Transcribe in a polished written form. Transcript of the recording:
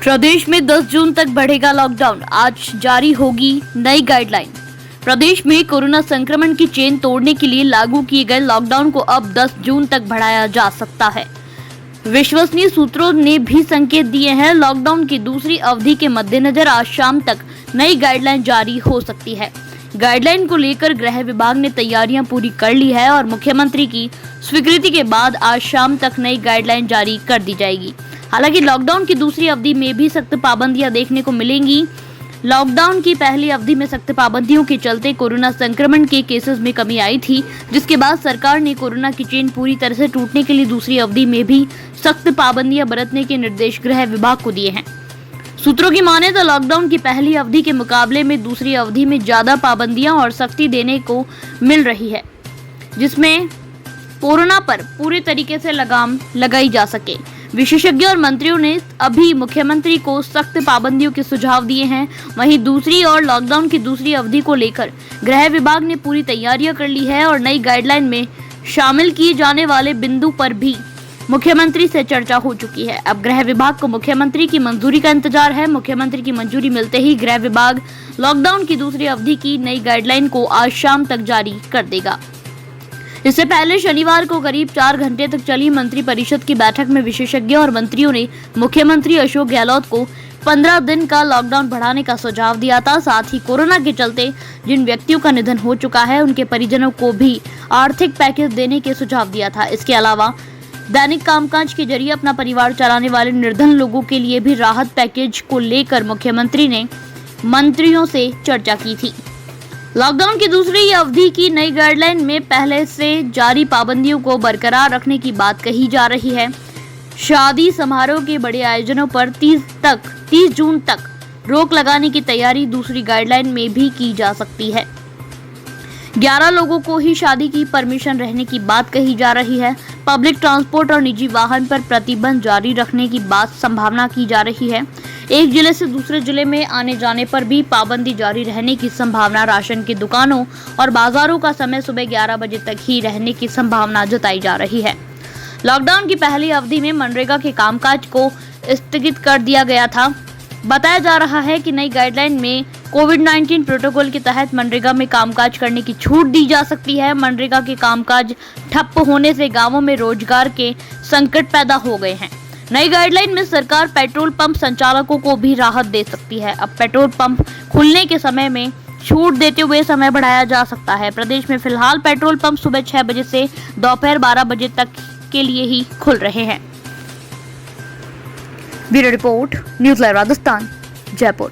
प्रदेश में 10 जून तक बढ़ेगा लॉकडाउन, आज जारी होगी नई गाइडलाइन। प्रदेश में कोरोना संक्रमण की चेन तोड़ने के लिए लागू किए गए लॉकडाउन को अब 10 जून तक बढ़ाया जा सकता है। विश्वसनीय सूत्रों ने भी संकेत दिए हैं। लॉकडाउन की दूसरी अवधि के मद्देनजर आज शाम तक नई गाइडलाइन जारी हो सकती है। गाइडलाइन को लेकर गृह विभाग ने तैयारियां पूरी कर ली है और मुख्यमंत्री की स्वीकृति के बाद आज शाम तक नई गाइडलाइन जारी कर दी जाएगी। हालांकि लॉकडाउन की दूसरी अवधि में भी सख्त पाबंदियां देखने को मिलेंगी। लॉकडाउन की पहली अवधि में सख्त पाबंदियों के चलते कोरोना संक्रमण के केसेस में कमी आई थी, जिसके बाद सरकार ने कोरोना की चेन पूरी तरह से टूटने के लिए दूसरी अवधि में भी सख्त पाबंदियां बरतने के निर्देश गृह विभाग को दिए हैं। सूत्रों की माने तो लॉकडाउन की पहली अवधि के मुकाबले में दूसरी अवधि में ज्यादा पाबंदियां और सख्ती देने को मिल रही है, जिसमें कोरोना पर पूरे तरीके से लगाम लगाई जा सके। विशेषज्ञ और मंत्रियों ने अभी मुख्यमंत्री को सख्त पाबंदियों के सुझाव दिए हैं। वहीं दूसरी ओर लॉकडाउन की दूसरी अवधि को लेकर गृह विभाग ने पूरी तैयारियां कर ली है और नई गाइडलाइन में शामिल किए जाने वाले बिंदु पर भी मुख्यमंत्री से चर्चा हो चुकी है। अब गृह विभाग को मुख्यमंत्री की मंजूरी का इंतजार है। मुख्यमंत्री की मंजूरी मिलते ही गृह विभाग लॉकडाउन की दूसरी अवधि की नई गाइडलाइन को आज शाम तक जारी कर देगा। इससे पहले शनिवार को करीब 4 घंटे तक चली मंत्रिपरिषद की बैठक में विशेषज्ञों और मंत्रियों ने मुख्यमंत्री अशोक गहलोत को 15 दिन का लॉकडाउन बढ़ाने का सुझाव दिया था। साथ ही कोरोना के चलते जिन व्यक्तियों का निधन हो चुका है उनके परिजनों को भी आर्थिक पैकेज देने के सुझाव दिया था। इसके अलावा दैनिक कामकाज के जरिए अपना परिवार चलाने वाले निर्धन लोगों के लिए भी राहत पैकेज को लेकर मुख्यमंत्री ने मंत्रियों से चर्चा की थी। लॉकडाउन की दूसरी अवधि की नई गाइडलाइन में पहले से जारी पाबंदियों को बरकरार रखने की बात कही जा रही है। शादी समारोह के बड़े आयोजनों पर 30 जून तक रोक लगाने की तैयारी दूसरी गाइडलाइन में भी की जा सकती है। 11 लोगों को ही शादी की परमिशन रहने की बात कही जा रही है। पब्लिक ट्रांसपोर्ट और निजी वाहन पर प्रतिबंध जारी रखने की बात संभावना की जा रही है। एक जिले से दूसरे जिले में आने जाने पर भी पाबंदी जारी रहने की संभावना। राशन की दुकानों और बाजारों का समय सुबह 11 बजे तक ही रहने की संभावना जताई जा रही है। लॉकडाउन की पहली अवधि में मनरेगा के कामकाज को स्थगित कर दिया गया था। बताया जा रहा है कि नई गाइडलाइन में कोविड-19 प्रोटोकॉल के तहत मनरेगा में कामकाज करने की छूट दी जा सकती है। मनरेगा के कामकाज ठप होने से गांवों में रोजगार के संकट पैदा हो गए हैं। नई गाइडलाइन में सरकार पेट्रोल पंप संचालकों को भी राहत दे सकती है। अब पेट्रोल पंप खुलने के समय में छूट देते हुए समय बढ़ाया जा सकता है। प्रदेश में फिलहाल पेट्रोल पंप सुबह 6 बजे से दोपहर 12 बजे तक के लिए ही खुल रहे हैं। Bureau report, news live Rajasthan, Jaipur.